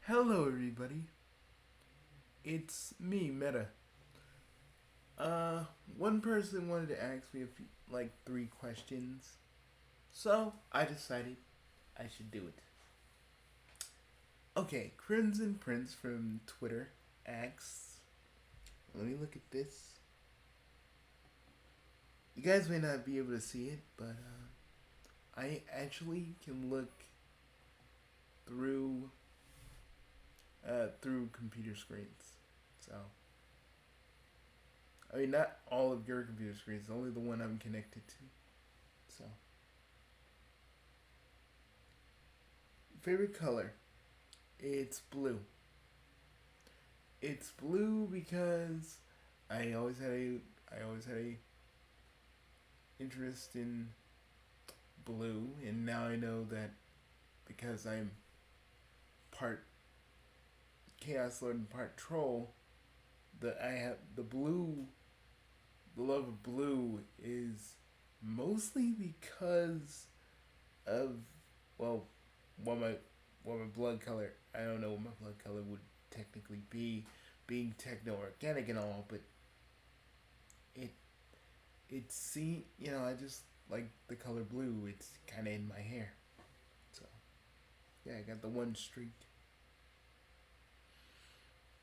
Hello, everybody. It's me, Meta. Uh, One person wanted to ask me like three questions, so I decided I should do it. Okay, Crimson Prince from Twitter asks, let me look at this. You guys may not be able to see it, but I actually can look through through computer screens. So I mean, not all of your computer screens, only the one I'm connected to. So, favorite color? It's blue. It's blue because I always had a interest in blue, and now I know that because I'm part Chaos Lord and part Troll, that I have the love of blue is mostly because of well, what my what my blood color. I don't know what my blood color would technically be, being techno organic and all, but it I just like the color blue. It's kind of in my hair, so yeah, I got the one streak.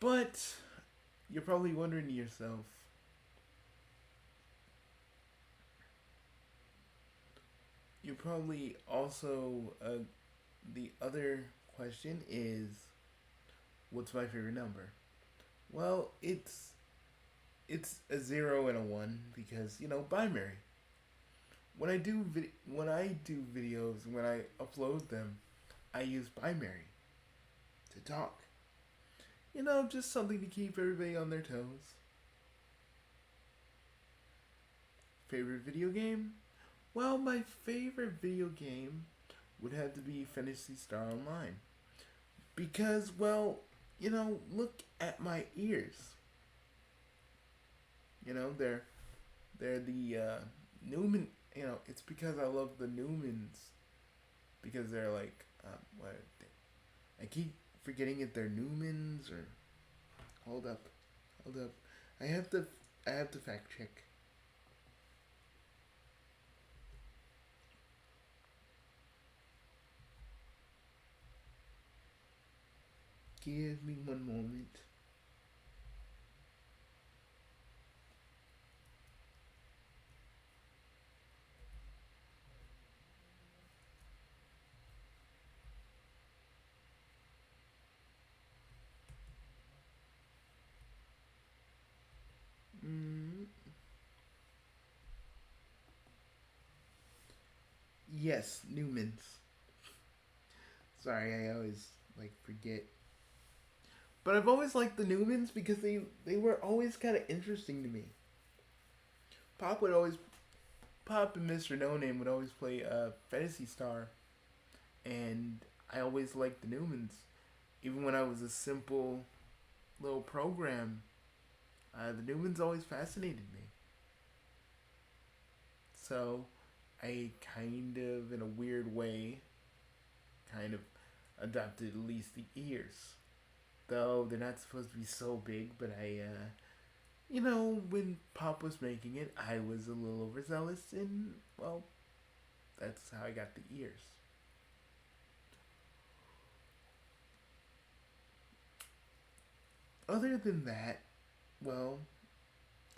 But you're probably wondering to yourself, you probably also the other question is, what's my favorite number? Well, it's a zero and a one because binary. When I do videos, when I upload them, I use binary to talk. Just something to keep everybody on their toes. Favorite video game? Well, my favorite video game would have to be Fantasy Star Online. Because, well, look at my ears. They're the Newman. It's because I love the Newmans. Because they're like, what? I keep forgetting if they're Newmans or. Hold up, hold up. I have to, I have to fact check. Give me one moment. Mm, yes, Newmans. Sorry, I always like forget. But I've always liked the Newmans because they were always kind of interesting to me. Pop would always Pop and Mr. No Name would always play Fantasy Star, and I always liked the Newmans, even when I was a simple little program. The Newmans always fascinated me. So I kind of, in a weird way, kind of adopted at least the ears. Though they're not supposed to be so big, but when Pop was making it, I was a little overzealous, and, well, that's how I got the ears. Other than that, well,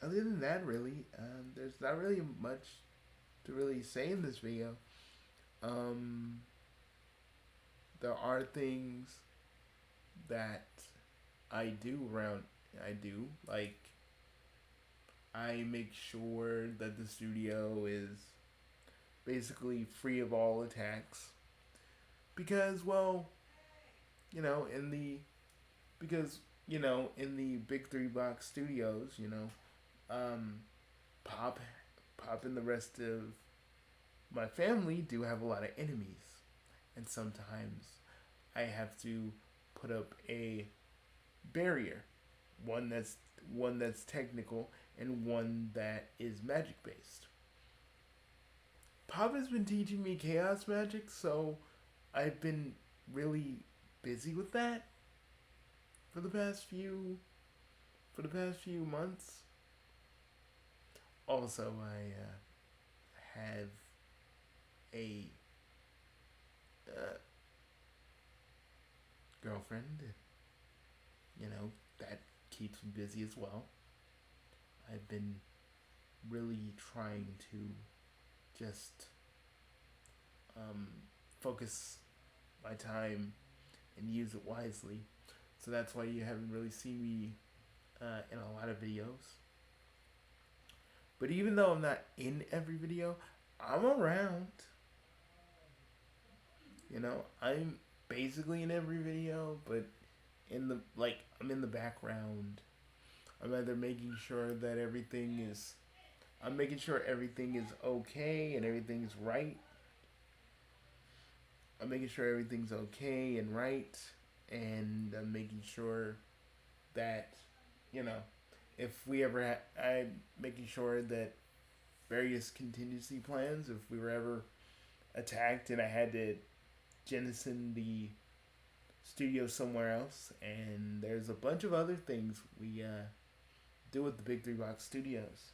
other than that, really, there's not really much to really say in this video. Um, there are things that I do like. I make sure that the studio is basically free of all attacks because, well, you know, in the because in the big three box studios, um, Pop, Pop, and the rest of my family do have a lot of enemies, and sometimes I have to put up a barrier, one that's one that's technical and one that is magic based. Pop has been teaching me chaos magic, so I've been really busy with that. for the past few months. Also, I have a uh, girlfriend. You know that keeps me busy as well. I've been really trying to just um, focus my time and use it wisely. So that's why you haven't really seen me in a lot of videos. But even though I'm not in every video, I'm around. You know, I'm basically in every video, but in the like I'm in the background. I'm either making sure that everything is I'm making sure everything is okay and everything's right. I'm making sure everything's okay and right, and I'm making sure that, you know, if we ever I'm making sure that various contingency plans, if we were ever attacked and I had to jettison the studio somewhere else, and there's a bunch of other things we do with the Big Three Box Studios.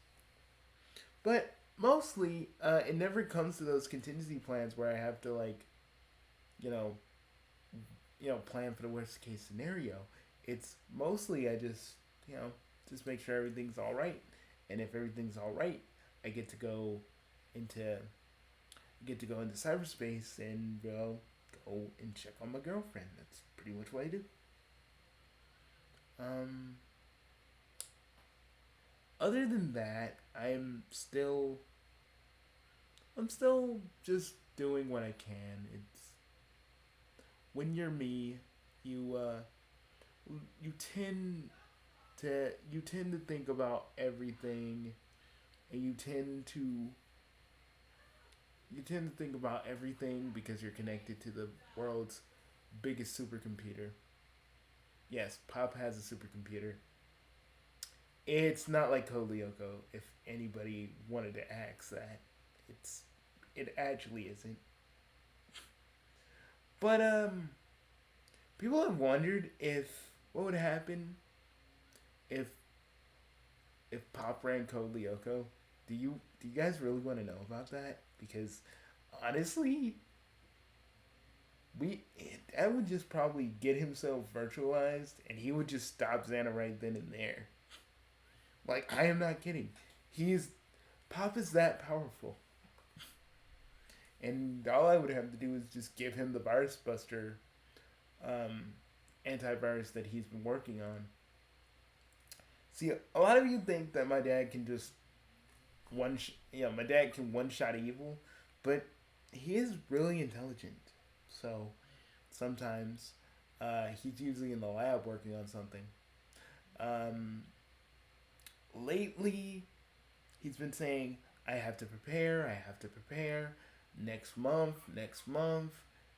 But mostly, it never comes to those contingency plans where I have to you know, plan for the worst case scenario. It's mostly I just, just make sure everything's all right, and if everything's all right, I into get to go into cyberspace and go and check on my girlfriend. That's pretty much what I do. Um, Other than that, I'm still just doing what I can. It's when you're me, you you tend you tend to think about everything, and you tend to think about everything because you're connected to the world's biggest supercomputer. Yes, Pop has a supercomputer. It's not like Code Lyoko. If anybody wanted to ask that, it's it actually isn't. But people have wondered if what would happen if Pop ran Code Lyoko. Do you guys really want to know about that? Because honestly, that would just probably get himself virtualized, and he would just stop Xana right then and there. Like I am not kidding. He's Pop is that powerful, and all I would have to do is just give him the virus buster um, antivirus that he's been working on. See, a lot of you think that my dad can just my dad can one shot evil, but he is really intelligent. So sometimes he's usually in the lab working on something. Um, Lately, he's been saying, I have to prepare, I have to prepare. Next month,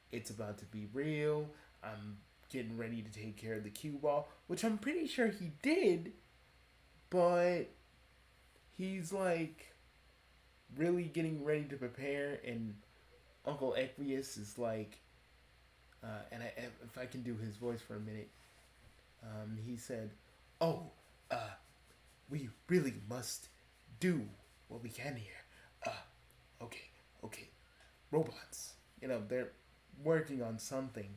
it's about to be real. I'm getting ready to take care of the cue ball, which I'm pretty sure he did, but he's like really getting ready to prepare, and Uncle Equius is like, and if I can do his voice for a minute, he said, "Oh, we really must do what we can here. Okay, okay, robots. They're working on something,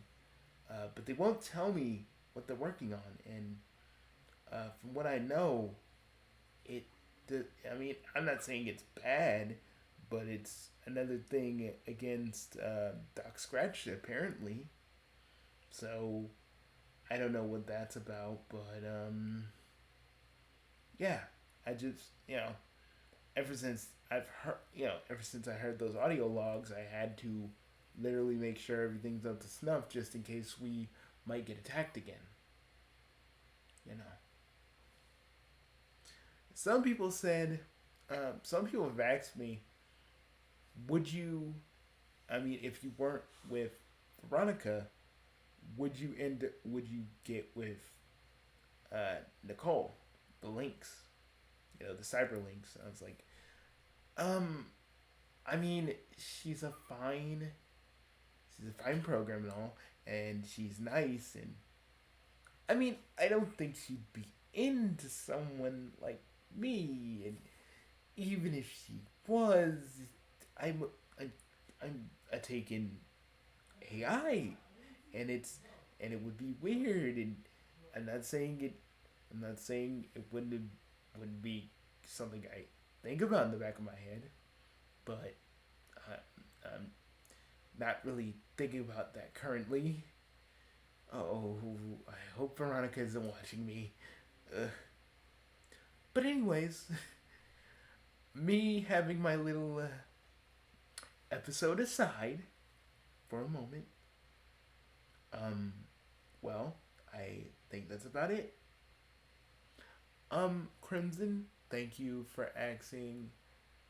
but they won't tell me what they're working on. And from what I know, it. I mean, I'm not saying it's bad, but it's another thing against Doc Scratch apparently. So I don't know what that's about, but yeah, I just ever since I heard those audio logs, I had to literally make sure everything's up to snuff just in case we might get attacked again. You know, some people have asked me, would you, I mean, if you weren't with Veronica, would you get with Nicole, the Lynx, the Cyber Lynx? I was like, um, I mean, she's a fine program and all, and she's nice, and I mean, I don't think she'd be into someone like me, and even if she was, I'm I'm I'm a taken AI, and it would be weird, and I'm not saying it. I'm not saying it wouldn't be something I think about in the back of my head, but I'm not really thinking about that currently. Oh, I hope Veronica isn't watching me. Uh, but anyways, me having my little episode aside for a moment. Um, well, I think that's about it. Crimson, thank you for asking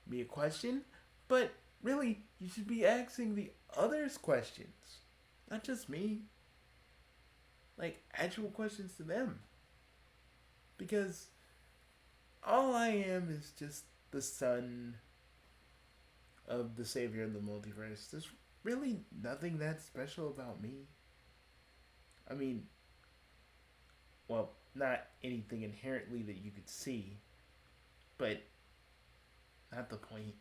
me a question, but really, you should be asking the others questions, not just me. Like actual questions to them, because all I am is just the son of the savior of the multiverse. There's really nothing that special about me. I mean, well, not anything inherently that you could see, but not the point.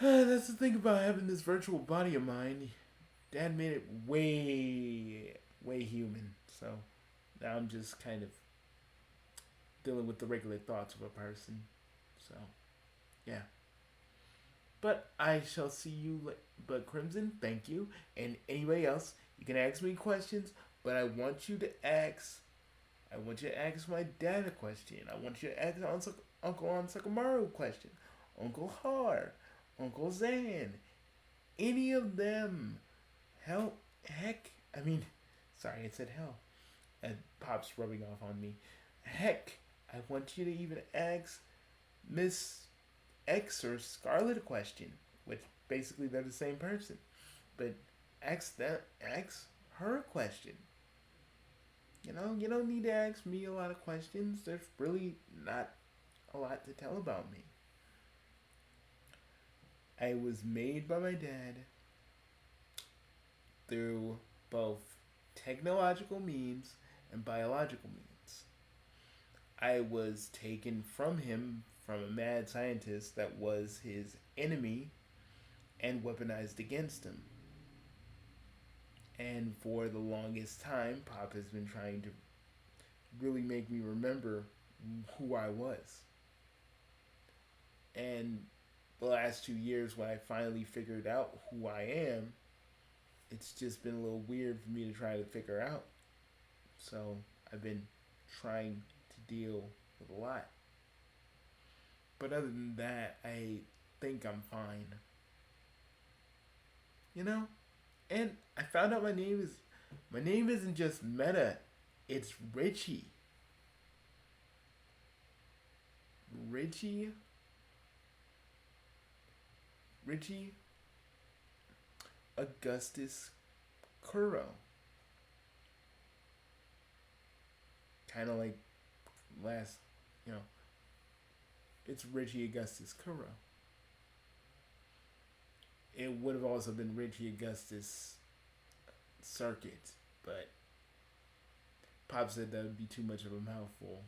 That's the thing about having this virtual body of mine. Dad made it way human. So now I'm just kind of dealing with the regular thoughts of a person. So, yeah. But I shall see you. But Crimson, thank you. And anybody else, you can ask me questions. But I want you to ask. I want you to ask my dad a question. I want you to ask Uncle Ansakamaru a question. Uncle Har, Uncle Zan, any of them. Hell, heck. I mean, sorry, I said hell. And Pop's rubbing off on me. Heck, I want you to even ask Miss X or Scarlet a question, which basically they're the same person. But ask her a question. You don't need to ask me a lot of questions. There's really not a lot to tell about me. I was made by my dad through both technological means and biological means. I was taken from him from a mad scientist that was his enemy and weaponized against him. And for the longest time, Pop has been trying to really make me remember who I was. And the last 2 years, when I finally figured out who I am, it's just been a little weird for me to try to figure out. So I've been trying to deal with a lot. But other than that, I think I'm fine. You know? And I found out my name isn't just Meta, it's Richie. Richie Richie Augustus Kuro. Kinda like last you know, it's Richie Augustus Kuro. It would have also been Richie Augustus Circuit, but Pop said that would be too much of a mouthful.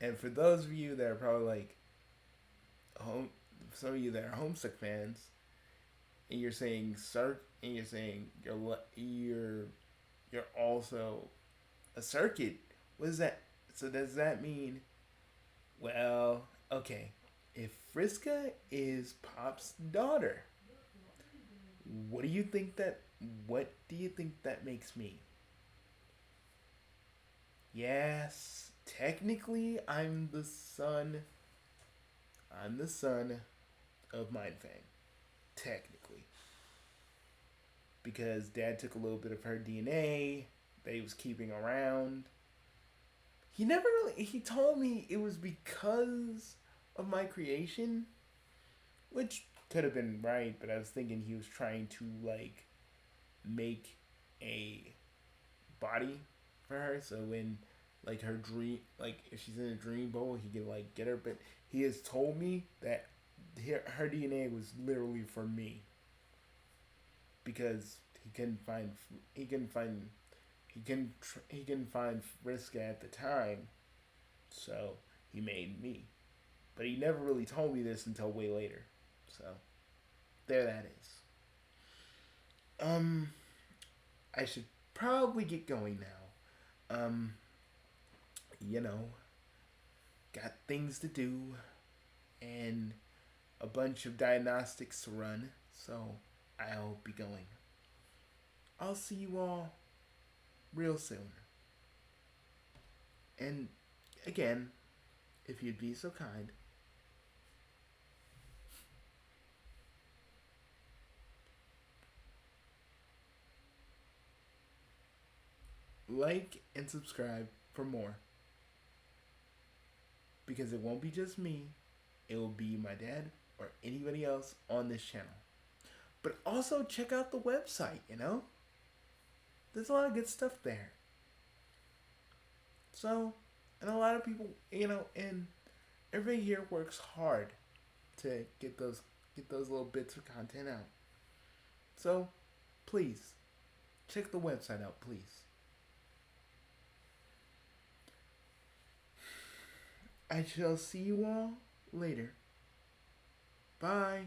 And for those of you that are probably like home, some of you that are Homesick fans, and you're saying circ, and you're saying you're also a circuit. What is that? So does that mean? Well, okay. If Friska is Pop's daughter, what do you think that? What do you think that makes me? Yes, technically, I'm the son of Mindfang. Technically, because Dad took a little bit of her DNA that he was keeping around. He never really. He told me it was because of my creation, which could have been right, but I was thinking he was trying to like make a body for her, so when like her dream, like if she's in a dream bowl, he could like get her. But he has told me that her DNA was literally for me. because he can find he can find Vriska at the time, so he made me. But he never really told me this until way later. So there that is. Um, I should probably get going now. You know, got things to do and a bunch of diagnostics to run, so I'll be going. I'll see you all real soon. And again, if you'd be so kind, like and subscribe for more. Because it won't be just me, it will be my dad or anybody else on this channel. But also check out the website, you know? There's a lot of good stuff there. So, and a lot of people, and everybody here works hard to get those little bits of content out. So, please check the website out, please. I shall see you all later. Bye.